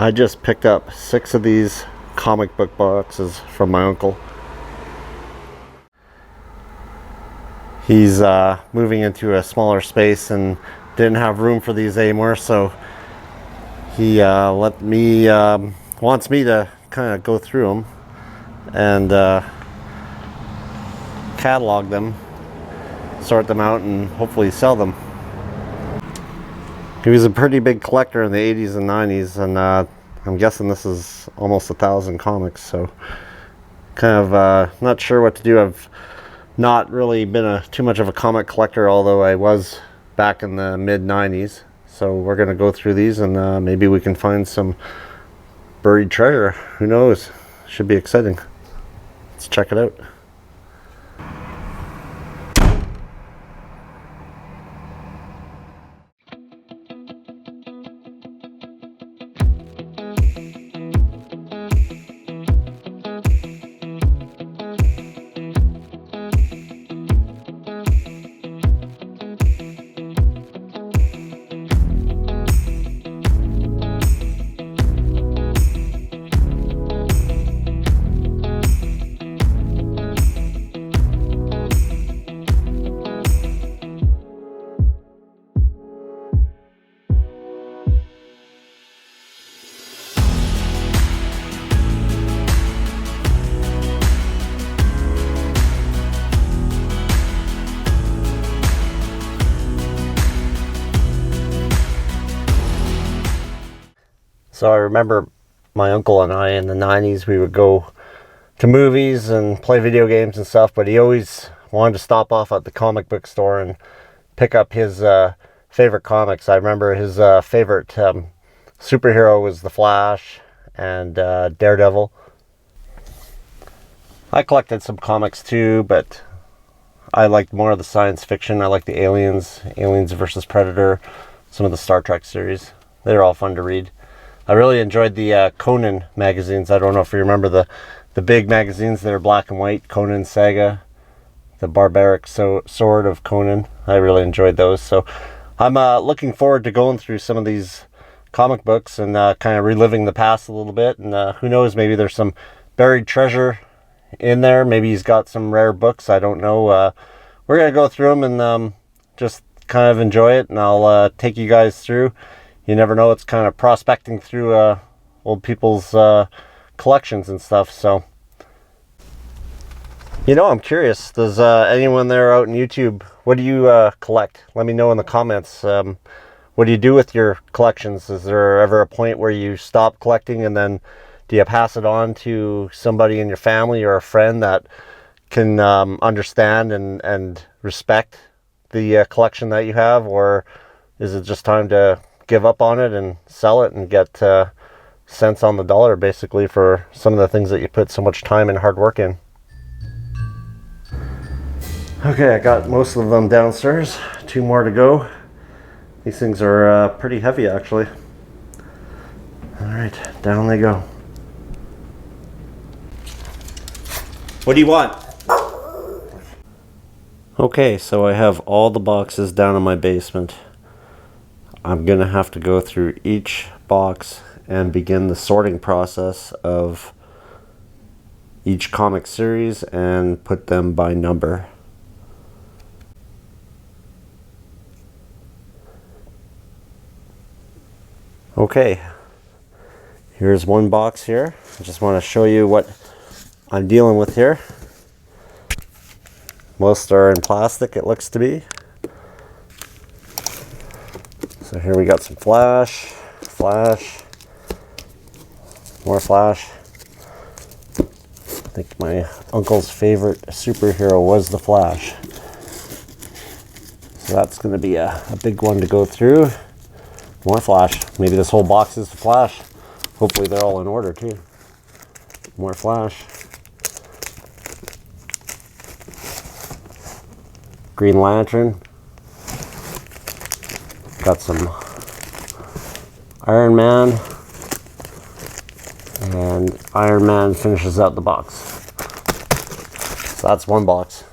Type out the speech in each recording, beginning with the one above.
I just picked up 6 of these comic book boxes from my uncle. He's moving into a smaller space and didn't have room for these anymore, so he wants me to kind of go through them and catalog them, sort them out, and hopefully sell them. He was a pretty big collector in the 80s and 90s, and I'm guessing this is almost 1,000 comics, so kind of not sure what to do. I've not really been too much of a comic collector, although I was back in the mid-90s. So we're going to go through these, and maybe we can find some buried treasure. Who knows? Should be exciting. Let's check it out. So I remember my uncle and I in the 90s, we would go to movies and play video games and stuff, but he always wanted to stop off at the comic book store and pick up his favorite comics. I remember his favorite superhero was The Flash and Daredevil. I collected some comics too, but I liked more of the science fiction. I liked the Aliens versus Predator, some of the Star Trek series. They were all fun to read. I really enjoyed the Conan magazines. I don't know if you remember the big magazines that are black and white. Conan Saga, the Barbaric Sword of Conan. I really enjoyed those. So I'm looking forward to going through some of these comic books and kind of reliving the past a little bit. And who knows, maybe there's some buried treasure in there. Maybe he's got some rare books. I don't know. We're going to go through them and just kind of enjoy it. And I'll take you guys through. You never know, it's kind of prospecting through old people's collections and stuff. So, you know, I'm curious. Does anyone there out in YouTube, what do you collect? Let me know in the comments. What do you do with your collections? Is there ever a point where you stop collecting, and then do you pass it on to somebody in your family or a friend that can understand and respect the collection that you have? Or is it just time to give up on it and sell it and get cents on the dollar basically for some of the things that you put so much time and hard work in? Okay, I got most of them downstairs. 2 more to go. These things are pretty heavy actually. Alright, down they go. What do you want? Okay, so I have all the boxes down in my basement. I'm going to have to go through each box and begin the sorting process of each comic series and put them by number. Okay, here's one box here. I just want to show you what I'm dealing with here. Most are in plastic, it looks to be. So here we got some Flash, more Flash. I think my uncle's favorite superhero was the Flash. So that's going to be a big one to go through. More Flash. Maybe this whole box is the Flash. Hopefully they're all in order too. More Flash. Green Lantern. Got some Iron Man, and Iron Man finishes out the box. So that's one box.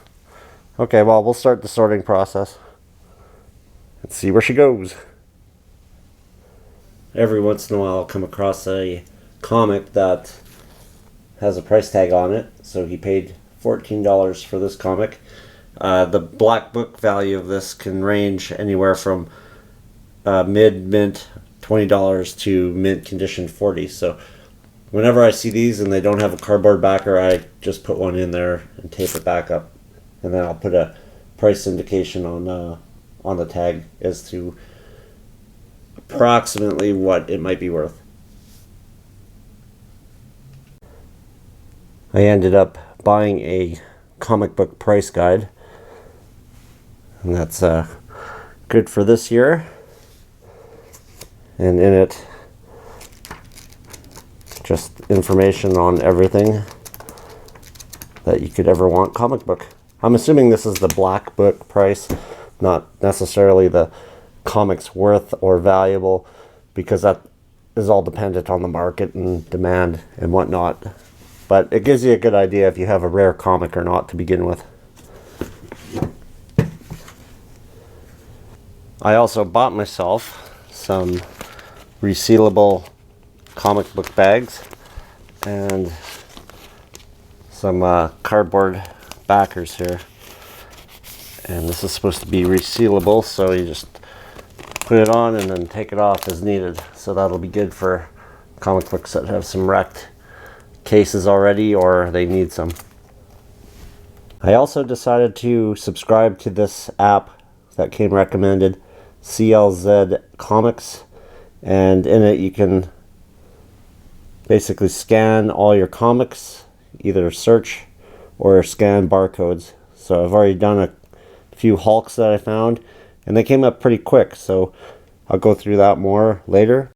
Okay, well, we'll start the sorting process. Let's see where she goes. every once in a while I'll come across a comic that has a price tag on it. So he paid $14 for this comic. The black book value of this can range anywhere from mid-mint $20 to mint condition $40. So whenever I see these and they don't have a cardboard backer, I just put one in there and tape it back up, and then I'll put a price indication on the tag as to approximately what it might be worth. I ended up buying a comic book price guide, and that's good for this year. And in it, just information on everything that you could ever want comic book. I'm assuming this is the black book price, not necessarily the comic's worth or valuable, because that is all dependent on the market and demand and whatnot. But it gives you a good idea if you have a rare comic or not to begin with. I also bought myself some resealable comic book bags and some cardboard backers here. And this is supposed to be resealable, so you just put it on and then take it off as needed. So that'll be good for comic books that have some wrecked cases already or they need some. I also decided to subscribe to this app that came recommended, CLZ Comics, and in it you can basically scan all your comics, either search or scan barcodes. So I've already done a few Hulks that I found, and they came up pretty quick, so I'll go through that more later.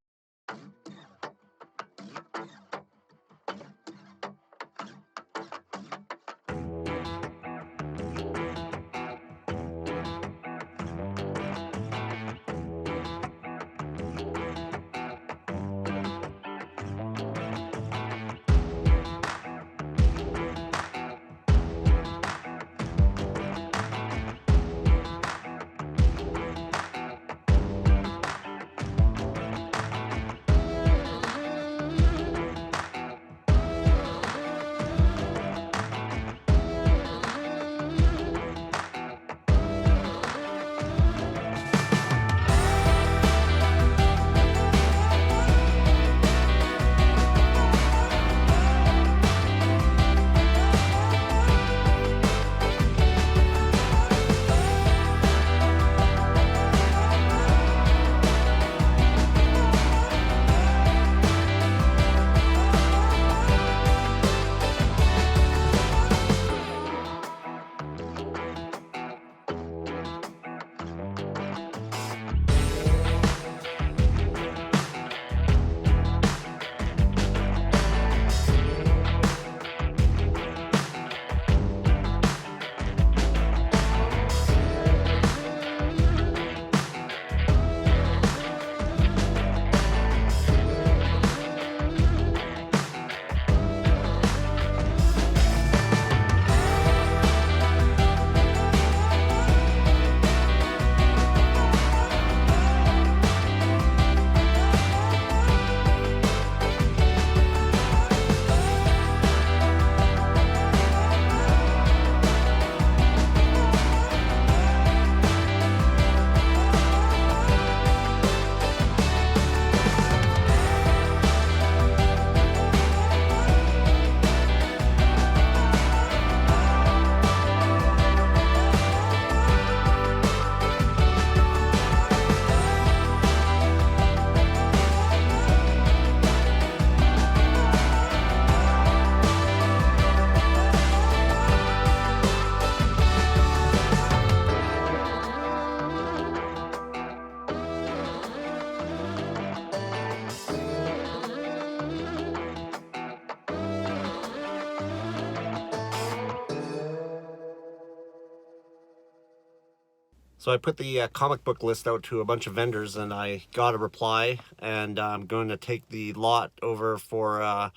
So I put the comic book list out to a bunch of vendors, and I got a reply, and I'm going to take the lot over for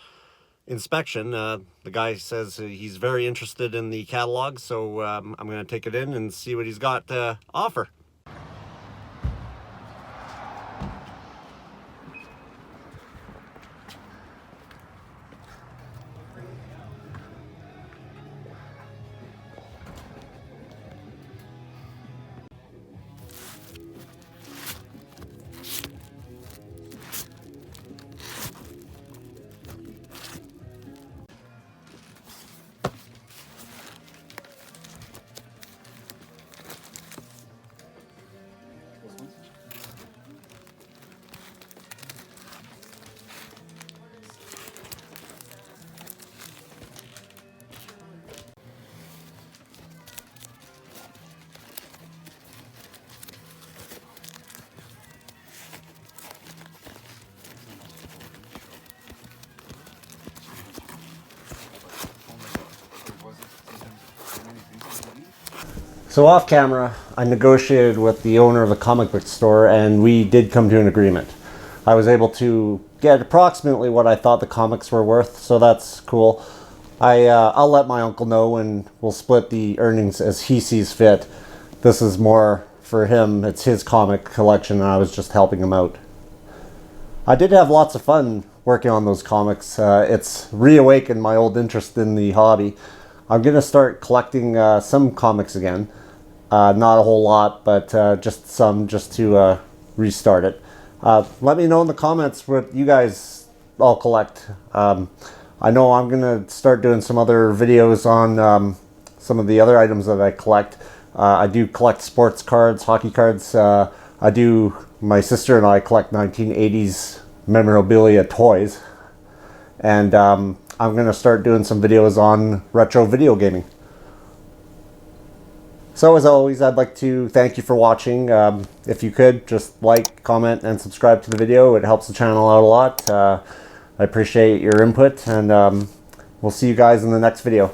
inspection. The guy says he's very interested in the catalog, so I'm going to take it in and see what he's got to offer. So off camera, I negotiated with the owner of the comic book store, and we did come to an agreement. I was able to get approximately what I thought the comics were worth, so that's cool. I'll let my uncle know, and we'll split the earnings as he sees fit. This is more for him. It's his comic collection, and I was just helping him out. I did have lots of fun working on those comics. It's reawakened my old interest in the hobby. I'm going to start collecting some comics again. Not a whole lot, but just some, just to restart it. Let me know in the comments what you guys all collect. I know I'm going to start doing some other videos on some of the other items that I collect. I do collect sports cards, hockey cards. My sister and I collect 1980s memorabilia toys. And I'm going to start doing some videos on retro video gaming. So as always, I'd like to thank you for watching. If you could, just like, comment, and subscribe to the video. It helps the channel out a lot. I appreciate your input, and we'll see you guys in the next video.